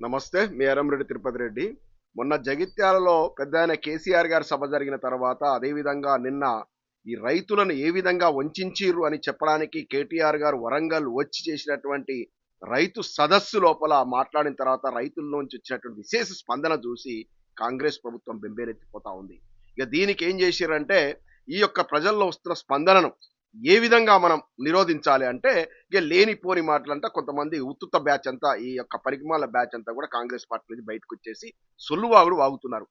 నమస్తే. మీ ఎర్రంరెడ్డి తిరుపతి రెడ్డి. మొన్న జగిత్యాలలో పెద్దాయన కేసీఆర్ గారి సభ జరిగిన తర్వాత, అదేవిధంగా నిన్న ఈ రైతులను ఏ విధంగా వంచించిర్రు అని చెప్పడానికి కేటీఆర్ గారు వరంగల్ వచ్చి చేసినటువంటి రైతు సదస్సు లోపల మాట్లాడిన తర్వాత రైతుల నుంచి వచ్చినటువంటి విశేష స్పందన చూసి కాంగ్రెస్ ప్రభుత్వం బెంబేలెత్తిపోతా ఉంది. ఇక దీనికి ఏం చేసిర్రంటే, ఈ యొక్క ప్రజల్లో వస్తున్న స్పందనను ఏ విధంగా మనం నిరోధించాలి అంటే, ఇక లేనిపోని మాటలంతా కొంతమంది ఉత్తుత్త బ్యాచ్ అంతా, ఈ యొక్క పరికిమాల బ్యాచ్ అంతా కూడా కాంగ్రెస్ పార్టీ నుంచి బయటకు వచ్చేసి సొల్లువాగుడు వాగుతున్నారు.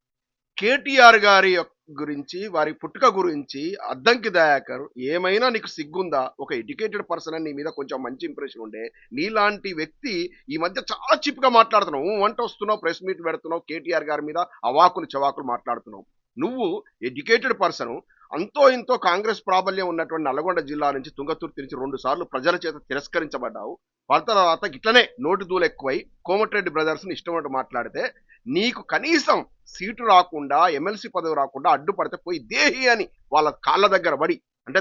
కేటీఆర్ గారి గురించి, వారి పుట్టుక గురించి అద్దంకి దయాకర్ ఏమైనా నీకు సిగ్గుందా? ఒక ఎడ్యుకేటెడ్ పర్సన్ అని నీ మీద కొంచెం మంచి ఇంప్రెషన్ ఉండే నీలాంటి వ్యక్తి ఈ మధ్య చాలా చీప్‌గా మాట్లాడుతున్నావు. వంట వస్తున్నావు, ప్రెస్ మీట్ పెడుతున్నావు, కేటీఆర్ గారి మీద అవాకులు చవాకులు మాట్లాడుతున్నావు. నువ్వు ఎడ్యుకేటెడ్ పర్సన్, అంతో ఇంతో కాంగ్రెస్ ప్రాబల్యం ఉన్నటువంటి నల్గొండ జిల్లా నుంచి తుంగతుర్తి నుంచి 2 సార్లు ప్రజల చేత తిరస్కరించబడ్డావు. వాళ్ళ తర్వాత ఇట్లనే నోటి దూలు ఎక్కువై కోమటిరెడ్డి బ్రదర్స్‌ని ఇష్టం మాట్లాడితే, నీకు కనీసం సీటు రాకుండా, ఎమ్మెల్సీ పదవి రాకుండా అడ్డుపడితే పోయి దేహి అని వాళ్ళ కాళ్ళ దగ్గర పడి, అంటే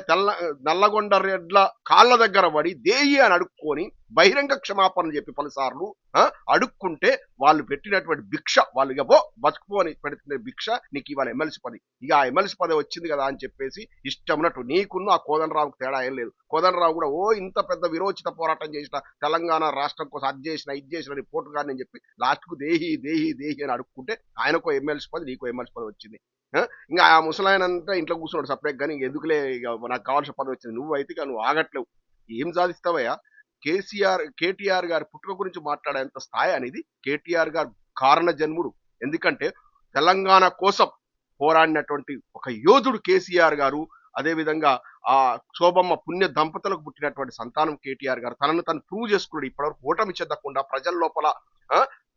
నల్లగొండ రెడ్ల కాళ్ళ దగ్గర పడి దేహి అని అడుక్కొని బహిరంగ క్షమాపణ చెప్పి పలుసార్లు అడుక్కుంటే వాళ్ళు పెట్టినటువంటి భిక్ష, వాళ్ళు ఇక బతుకుపో అని పెడుతున్న భిక్ష నీకు ఇవాళ ఎమ్మెల్సీ పదవి. ఇక ఆ ఎమ్మెల్సీ పదవి వచ్చింది కదా అని చెప్పేసి ఇష్టం ఉన్నట్టు నీకున్న ఆ కోదండరావుకు తేడా ఏం లేదు. కోదండరావు కూడా ఇంత పెద్ద విరోచిత పోరాటం చేసిన, తెలంగాణ రాష్ట్రం కోసం అది చేసిన ఇది చేసిన రిపోర్టు గాని అని చెప్పి లాస్ట్కు దేహి దేహి దేహి అని అడుక్కుంటే ఆయనకో ఎమ్మెల్సీ పదవి, నీకో ఎమ్మెల్సీ పదవి వచ్చింది. ఇంకా ఆ ముసలాయన అంతా ఇంట్లో కూర్చున్నాడు సపరేట్, కానీ ఎందుకులే ఇక నాకు కావాల్సిన పదవి వచ్చింది. నువ్వు అయితే నువ్వు ఆగట్లేవు. ఏం సాధిస్తావయ్యా? కేటీఆర్ గారి పుట్టుక గురించి మాట్లాడేంత స్థాయి అనేది కేటీఆర్ గారు కారణ జన్ముడు. ఎందుకంటే తెలంగాణ కోసం పోరాడినటువంటి ఒక యోధుడు కేసీఆర్ గారు. అదేవిధంగా ఆ శోభమ్మ పుణ్య దంపతులకు పుట్టినటువంటి సంతానం కేటీఆర్ గారు. తనను తను ప్రూవ్ చేసుకున్నాడు. ఇప్పటివరకు ఓటమి చెందకుండా ప్రజల లోపల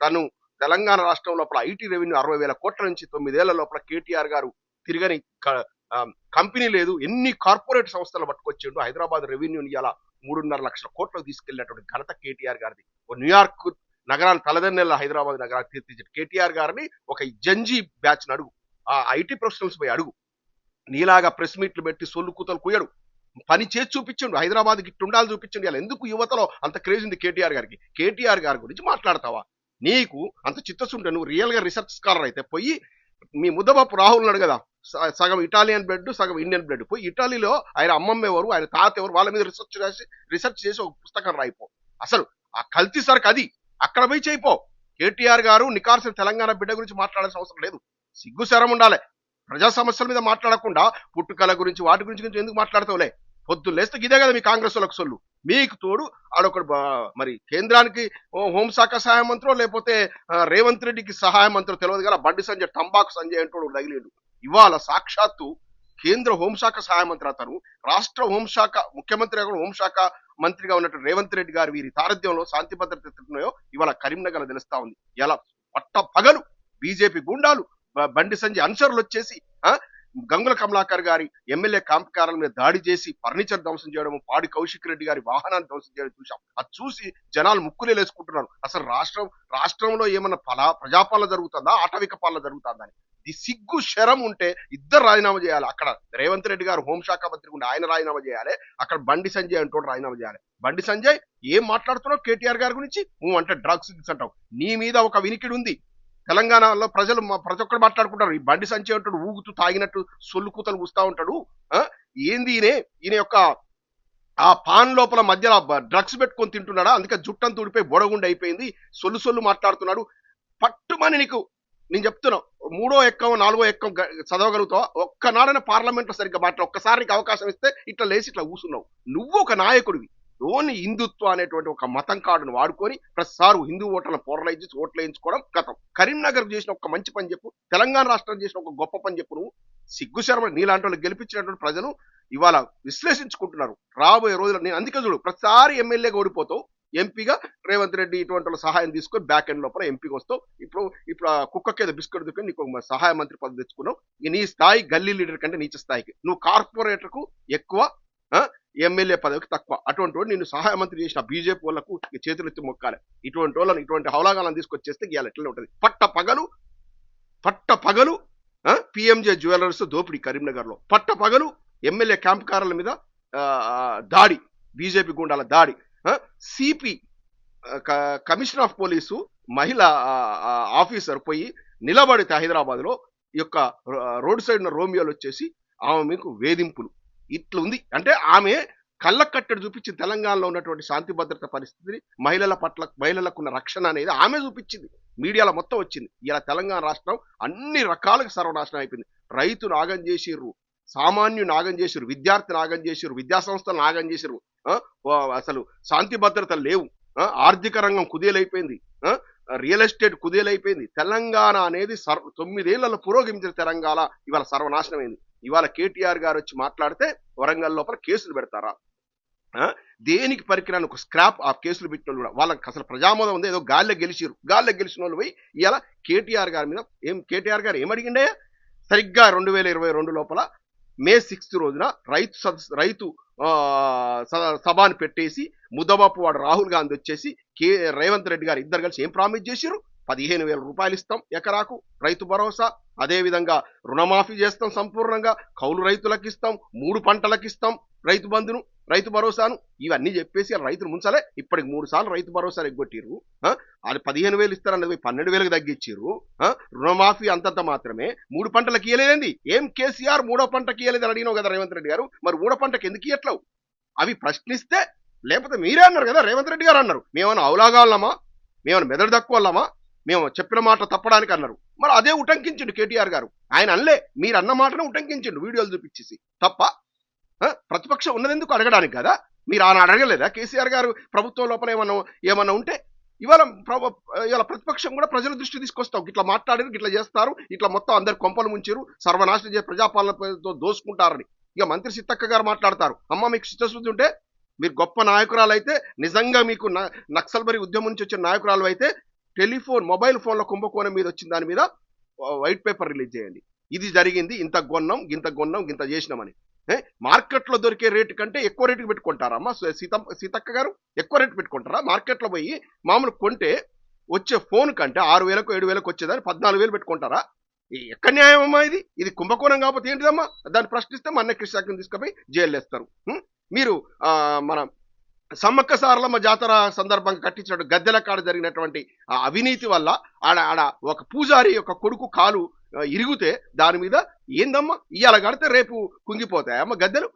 తను తెలంగాణ రాష్ట్రం లోపల ఐటీ రెవెన్యూ 60,000 కోట్ల నుంచి 9 ఏళ్ల లోపల కేటీఆర్ గారు తిరగని కంపెనీ లేదు. ఎన్ని కార్పొరేట్ సంస్థలు పట్టుకొచ్చిండు. హైదరాబాద్ రెవెన్యూని ఇలా 3.5 లక్షల కోట్లకు తీసుకెళ్లినటువంటి ఘనత కేటీఆర్ గారిది. న్యూయార్క్ నగరాన్ని తలదన్నెల హైదరాబాద్ నగరాన్ని తీర్చిదిద్దిన కేటీఆర్ గారిని ఒక జంజీ బ్యాచ్ అడుగు, ఆ ఐటీ ప్రొఫెషనల్స్ పోయి అడుగు. నీలాగా ప్రెస్ మీట్లు పెట్టి సొల్లు కూతలు కుయ్యడు. పని చేసి చూపించండు. హైదరాబాద్ గిట్టు ఉండాలి చూపించండి. ఇలా ఎందుకు యువతలో అంత క్రేజ్ ఉంది కేటీఆర్ గారికి? కేటీఆర్ గారి గురించి మాట్లాడతావా? నీకు అంత చిత్తశుంటే నువ్వు రియల్ గా రీసెర్చ్ స్కాలర్ అయితే పోయి, మీ ముద్దబాపు రాహుల్ ఉన్నాడు కదా, సగం ఇటాలియన్ బ్లడ్ సగం ఇండియన్ బ్లడ్, పోయి ఇటాలీలో ఆయన అమ్మమ్మ ఎవరు, ఆయన తాత ఎవరు, వాళ్ళ మీద రీసెర్చ్ చేసి ఒక పుస్తకం రాయిపో. అసలు ఆ కల్తీ సరుకు అది అక్కడ పోయి చేయిపో. కేటీఆర్ గారు నికార్సిన తెలంగాణ బిడ్డ గురించి మాట్లాడాల్సిన అవసరం లేదు. సిగ్గు శరం ఉండాలి. ప్రజా సమస్యల మీద మాట్లాడకుండా పుట్టుకల గురించి వాటి గురించి ఎందుకు మాట్లాడతావులే? పొద్దున్న లేస్తే ఇదే కదా మీ కాంగ్రెస్ వాళ్ళకి సొల్లు. మీకు తోడు ఆడొకడు మరి కేంద్రానికి హోంశాఖ సహాయ మంత్రో, లేకపోతే రేవంత్ రెడ్డికి సహాయ మంత్రో తెలియదు కదా, బండి సంజయ్, టంబాకు సంజయ్ అంటూ తగిలిండు. ఇవాళ సాక్షాత్తు కేంద్ర హోంశాఖ సహాయ మంత్రి అతను, రాష్ట్ర హోంశాఖ ముఖ్యమంత్రి హోంశాఖ మంత్రిగా ఉన్నట్టు రేవంత్ రెడ్డి గారు వీరి సారథ్యంలో శాంతి భద్రత ఎత్తున్నాయో ఇవాళ కరీంనగర్ తెలుస్తా ఉంది. ఇలా పట్ట పగలు బీజేపీ గుండాలు, బండి సంజయ్ అనుచరులు వచ్చేసి గంగుల కమలాకర్ గారి ఎమ్మెల్యే క్యాంప్ మీద దాడి చేసి ఫర్నిచర్ ధ్వంసం చేయడం, పాడి కౌశిక్ రెడ్డి గారి వాహనాన్ని ధ్వంసం చేయడం చూసాం. అది చూసి జనాలు ముక్కులేసుకుంటున్నారు. అసలు రాష్ట్రంలో ఏమన్నా ప్రజాపాలన జరుగుతుందా, ఆటవిక పాలన జరుగుతుందా అని. ఈ సిగ్గు శరం ఉంటే ఇద్దరు రాజీనామా చేయాలి. అక్కడ రేవంత్ రెడ్డి గారు హోంశాఖ మంత్రి ఉంటే ఆయన రాజీనామా చేయాలి. అక్కడ బండి సంజయ్ అంటూ రాజీనామా చేయాలి. బండి సంజయ్ ఏం మాట్లాడుతున్నావు కేటీఆర్ గారి గురించి? నువ్వు అంటే డ్రగ్స్ అంటావు. నీ మీద ఒక వినికిడి ఉంది. తెలంగాణలో ప్రజలు ప్రతి ఒక్కరు మాట్లాడుకుంటారు. ఈ బండి సంజయ్ అంటాడు ఊగుతూ తాగినట్టు సొల్లు కూతలు కూస్తా ఉంటాడు. ఏంది ఈయన యొక్క ఆ పాన్ లోపల మధ్యలో డ్రగ్స్ పెట్టుకొని తింటున్నాడా? అందుకే జుట్టంతా ఊడిపోయి బొడగుండి అయిపోయింది. సొల్లు మాట్లాడుతున్నాడు. పట్టుమని నీకు నేను చెప్తున్నా, 3వ ఎక్కం 4వ ఎక్కం చదవగలుగుతావా? ఒక్కనాడన పార్లమెంట్ లో సరిగ్గా ఒక్కసారి నీకు అవకాశం ఇస్తే ఇట్లా లేచి ఇట్లా కూసున్నావు. నువ్వు ఒక నాయకుడివి. ఓన్లీ హిందుత్వ అనేటువంటి ఒక మతం కార్డును వాడుకొని ప్రతిసారి హిందూ ఓట్లను పోరలైజ్ చేసి ఓట్లు వేయించుకోవడం గతం. కరీంనగర్ చేసిన ఒక మంచి పని చెప్పు, తెలంగాణ రాష్ట్రం చేసిన ఒక గొప్ప పని చెప్పు. నువ్వు సిగ్గు శర్మ నీలాంటి వాళ్ళు గెలిపించినటువంటి ప్రజలు ఇవాళ విశ్లేషించుకుంటున్నారు. రాబోయే రోజులు నేను అందుకే చూడు, ప్రతిసారి ఎమ్మెల్యేగా ఓడిపోతావు, ఎంపీగా రేవంత్ రెడ్డి ఇటువంటి వాళ్ళ సహాయం తీసుకొని బ్యాక్ ఎండ్ లోపల ఎంపీకి వస్తావు. ఇప్పుడు కుక్కకి ఏదో బిస్కెట్ దుకొని నీకు సహాయ మంత్రి పదవి తెచ్చుకున్నావు. నీ స్థాయి గల్లీ లీడర్ కంటే నీచ స్థాయికి. నువ్వు కార్పొరేటర్ కు ఎక్కువ, ఎమ్మెల్యే పదవికి తక్కువ. అటువంటి వాడు నిన్ను సహాయ మంత్రి చేసిన బీజేపీ వాళ్ళకు చేతులెత్తి మొక్కాలి. ఇటువంటి వాళ్ళని, ఇటువంటి హౌలాగాలను తీసుకొచ్చేస్తే ఇవాళ ఎట్లా ఉంటుంది? పట్ట పగలు పిఎంజే జ్యువెలర్స్ దోపిడీ కరీంనగర్ లో, పట్ట పగలు ఎమ్మెల్యే క్యాంప్ కార్ల మీద దాడి, బీజేపీ గుండాల దాడి. సిపి కమిషనర్ ఆఫ్ పోలీసు మహిళ ఆఫీసర్ పోయి నిలబడితే హైదరాబాద్లో ఈ యొక్క రోడ్ సైడ్ ఉన్న రోమియోలు వచ్చేసి ఆమె మీకు వేధింపులు ఇట్లా ఉంది. అంటే ఆమె కళ్ళ కట్టడి చూపించింది తెలంగాణలో ఉన్నటువంటి శాంతి భద్రత పరిస్థితిని, మహిళల పట్ల మహిళలకు ఉన్న రక్షణ అనేది ఆమె చూపించింది. మీడియాలో మొత్తం వచ్చింది. ఇలా తెలంగాణ రాష్ట్రం అన్ని రకాలుగా సర్వనాశనం అయిపోయింది. రైతును ఆగం చేసిర్రు, సామాన్యుని ఆగం చేసిర్రు, విద్యార్థిని ఆగం చేసిర్రు, విద్యా సంస్థలను ఆగం చేసిర్రు. అసలు శాంతి భద్రతలు లేవు. ఆర్థిక రంగం కుదేలైపోయింది. రియల్ ఎస్టేట్ కుదేలైపోయింది. తెలంగాణ అనేది 9 ఏళ్లలో పురోగమించిన తెలంగాణ ఇవాళ సర్వనాశనమైంది. ఇవాళ కేటీఆర్ గారు వచ్చి మాట్లాడితే వరంగల్ లోపల కేసులు పెడతారా? దేనికి పరికరాన్ని ఒక స్క్రాప్ ఆ కేసులు పెట్టిన వాళ్ళు కూడా వాళ్ళకి అసలు ప్రజామోదం ఉంది. ఏదో గాల్లో గెలిచిన వాళ్ళు పోయి ఇలా కేటీఆర్ గారి మీద కేటీఆర్ గారు ఏమడిగిండే? సరిగ్గా 2022 లోపల మే 6 రోజున రైతు సభను పెట్టేసి ముద్దబాపు వాడు రాహుల్ గాంధీ వచ్చేసి రేవంత్ రెడ్డి గారు ఇద్దరు కలిసి ఏం ప్రామిస్ చేసిరు? 15,000 రూపాయలు ఇస్తాం ఎకరాకు రైతు భరోసా, అదే విధంగా రుణమాఫీ చేస్తాం సంపూర్ణంగా, కౌలు రైతులకు ఇస్తాం, 3 పంటలకు ఇస్తాం రైతు బంధును, రైతు భరోసాను, ఇవన్నీ చెప్పేసి రైతులు ముంచాలే. ఇప్పటికి 3 సార్లు రైతు భరోసాలు ఎగ్గొట్టిర్రు. అది 15,000 ఇస్తారన్నది 12,000కి తగ్గించిర్రు. రుణమాఫీ అంతంత మాత్రమే, 3 పంటలకు ఇయ్యలేదండి. ఏం కేసీఆర్ 3వ పంటకి ఇయ్యలేదని అడిగినావు కదా రేవంత్ రెడ్డి గారు, మరి 3వ పంటకి ఎందుకు ఇయ్యట్లేవు? అవి ప్రశ్నిస్తే, లేకపోతే మీరే అన్నారు కదా, రేవంత్ రెడ్డి గారు అన్నారు, మేమన్నా అవలాగాలమా, మేమన్నా మెదడు తక్కువల్లమా, మేము చెప్పిన మాట తప్పడానికి అన్నారు. మరి అదే ఉటంకించిండు కేటీఆర్ గారు. ఆయన అనలే, మీరు అన్న మాటను ఉటంకించిండు వీడియోలు చూపించేసి. తప్ప ప్రతిపక్షం ఉన్నదెందుకు అడగడానికి కదా, మీరు ఆయన అడగలేదా? కేసీఆర్ గారు ప్రభుత్వం లోపల ఏమన్నా ఉంటే ఇవాళ ప్రతిపక్షం కూడా ప్రజల దృష్టి తీసుకొస్తాం, ఇట్లా మాట్లాడారు, ఇట్లా చేస్తారు, ఇట్లా మొత్తం అందరు కొంపలు ముంచారు, సర్వనాశనం చేసి ప్రజాపాలనతో దోసుకుంటారని. ఇక మంత్రి సీతక్క గారు మాట్లాడతారు, అమ్మ మీకు చిత్తశుద్ధి ఉంటే, మీరు గొప్ప నాయకురాలు అయితే, నిజంగా మీకు నక్సల్బరీ ఉద్యమం నుంచి వచ్చిన నాయకురాలు అయితే, మొబైల్ ఫోన్ల కుంభకోణం మీద వచ్చిన దాని మీద వైట్ పేపర్ రిలీజ్ చేయండి. ఇది జరిగింది, ఇంత కొన్నాం గింత చేసినామని. మార్కెట్లో దొరికే రేటు కంటే ఎక్కువ రేటుకి పెట్టుకుంటారమ్మా సీతక్క గారు? ఎక్కువ రేటు పెట్టుకుంటారా? మార్కెట్లో పోయి మామూలు కొంటే వచ్చే ఫోన్ కంటే 6,000కు 7,000కు వచ్చేదాన్ని 14,000 పెట్టుకుంటారా? ఎక్కడ న్యాయం అమ్మా ఇది? ఇది కుంభకోణం కాకపోతే ఏంటిదమ్మా? దాన్ని ప్రశ్నిస్తే మన కృష్ణాకి తీసుకుపోయి జైలు వేస్తారు. మీరు మన సమ్మక్క సారలమ్మ జాతర సందర్భంగా కట్టించినట్టు గద్దెల కాడ జరిగినటువంటి అవినీతి వల్ల ఆడ ఒక పూజారి యొక్క కొడుకు కాలు ఇరిగితే దాని మీద ఏందమ్మా ఇవాళ కడితే రేపు కుంగిపోతాయమ్మ గద్దెలు?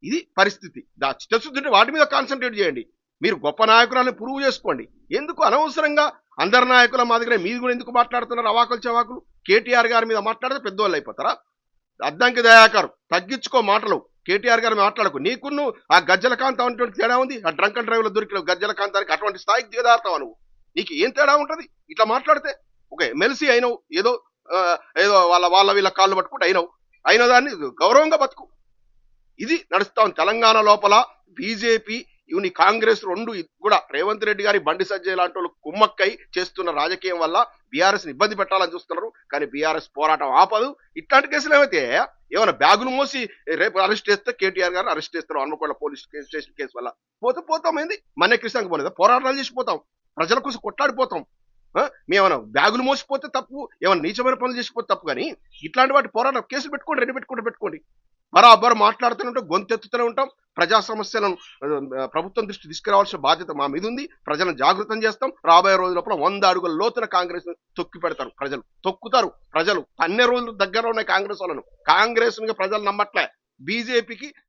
ఇది పరిస్థితి. చిత్తశుద్ధి వాటి మీద కాన్సన్ట్రేట్ చేయండి. మీరు గొప్ప నాయకురాలను ప్రూవ్ చేసుకోండి. ఎందుకు అనవసరంగా అందరి నాయకుల మాదిరిగా మీరు కూడా ఎందుకు మాట్లాడుతున్నారు? అవాకులు చవాకులు. కేటీఆర్ గారి మీద మాట్లాడితే పెద్దవాళ్ళు అయిపోతారా? అద్దంకి దయాకర్ తగ్గించుకో మాటలు. కేటీఆర్ గారు మాట్లాడకు. నీకున్ను ఆ గజ్జల కాంతం అటువంటి తేడా ఉంది. ఆ డ్రంక్ అండ్ డ్రైవ్ లో దొరికిన గజ్జల కాంతానికి అటువంటి స్థాయికి దిగదారుతావు నువ్వు. నీకు ఏం తేడా ఉంటది ఇట్లా మాట్లాడితే? ఒక ఎమ్మెల్సీ అయినవు, ఏదో వాళ్ళ వీళ్ళ కాళ్ళు పట్టుకుంటే అయిన దాన్ని గౌరవంగా బతుకు. ఇది నడుస్తాం తెలంగాణ లోపల. బీజేపీ ఇవన్నీ కాంగ్రెస్ రెండు కూడా రేవంత్ రెడ్డి గారి బండి సంజయ్ లాంటి వాళ్ళు కుమ్మక్కై చేస్తున్న రాజకీయం వల్ల బీఆర్ఎస్ ఇబ్బంది పెట్టాలని చూస్తున్నారు. కానీ బీఆర్ఎస్ పోరాటం ఆపదు. ఇట్లాంటి కేసులు ఏమైతే ఏమైనా బ్యాగులు మోసి రేపు అరెస్ట్ చేస్తే కేటీఆర్ గారు అరెస్ట్ చేస్తారు హన్మకొండ పోలీస్ స్టేషన్ కేసు వల్ల. పోతామైంది మన కృష్ణకి పోలేదా? పోరాటాలు చేసిపోతాం, ప్రజల కోసం కొట్లాడిపోతాం. మేమన్నా బ్యాగులు మోసిపోతే తప్పు, ఏమైనా నీచమైన పనులు చేసిపోతే తప్పు. కానీ ఇట్లాంటి వాటి పోరాటం కేసులు పెట్టుకోండి, రెడ్డి పెట్టుకోండి. బరాబర్ మాట్లాడుతూనే ఉంటాం, గొంతెత్తుతూనే ఉంటాం. ప్రజా సమస్యలను ప్రభుత్వం దృష్టి తీసుకురావాల్సిన బాధ్యత మా మీద ఉంది. ప్రజలను జాగృతం చేస్తాం. రాబోయే రోజుల 100 అడుగుల లోతున కాంగ్రెస్ తొక్కి పెడతారు. తొక్కుతారు ప్రజలు. 12 రోజులు దగ్గర ఉన్నాయి కాంగ్రెస్ వాళ్ళను. కాంగ్రెస్ ప్రజలు నమ్మట్లే. బీజేపీకి